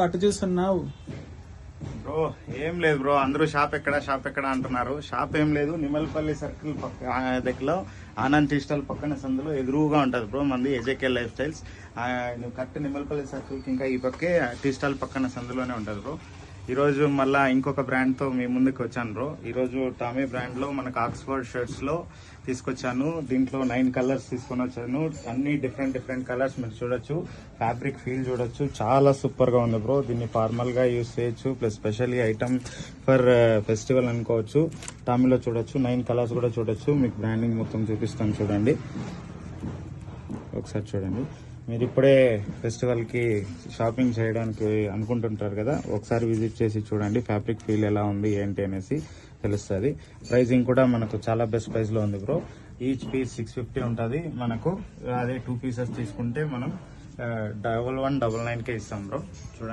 అటు చూస్తున్నావు బ్రో? ఏం లేదు బ్రో, అందరూ షాప్ ఎక్కడ అంటున్నారు. షాప్ ఏం లేదు, నిమల్పల్లి సర్కిల్ దగ్గరలో ఆనంద్ టీ స్టాల్ పక్కన సందులో ఎదురుగా ఉంటుంది బ్రో మంది ఏజేకే లైఫ్ స్టైల్స్. నువ్వు కరెక్ట్ నిమల్పల్లి సర్కిల్కి ఇంకా ఈ పక్కే టీ స్టాల్ పక్కన సందులోనే ఉంటుంది బ్రో. ఈరోజు మళ్ళీ ఇంకొక బ్రాండ్తో మీ ముందుకు వచ్చాను బ్రో. ఈరోజు టామీ బ్రాండ్లో మనకు ఆక్స్ఫర్డ్ షర్ట్స్లో తీసుకొచ్చాను. దీంట్లో 9 కలర్స్ తీసుకొని వచ్చాను. అన్ని డిఫరెంట్ కలర్స్ మీరు చూడొచ్చు. ఫ్యాబ్రిక్ ఫీల్ చూడొచ్చు, చాలా సూపర్గా ఉంది బ్రో. దీన్ని ఫార్మల్గా యూస్ చేయొచ్చు, plus specially item for festival అనుకోవచ్చు. టామీలో చూడొచ్చు, 9 కలర్స్ కూడా చూడొచ్చు. మీకు బ్రాండింగ్ మొత్తం చూపిస్తాను చూడండి, ఒకసారి చూడండి. మీరు ఇప్పుడే ఫెస్టివల్కి షాపింగ్ చేయడానికి అనుకుంటుంటారు కదా, ఒకసారి విజిట్ చేసి చూడండి ఫ్యాబ్రిక్ ఫీల్ ఎలా ఉంది ఏంటి అనేసి తెలుస్తుంది. ప్రైజింగ్ కూడా మనకు చాలా బెస్ట్ ప్రైస్లో ఉంది బ్రో. ఈచ్ పీస్ 650 ఉంటుంది మనకు. అదే 2 పీసెస్ తీసుకుంటే మనం 1199కే ఇస్తాం బ్రో. చూడండి.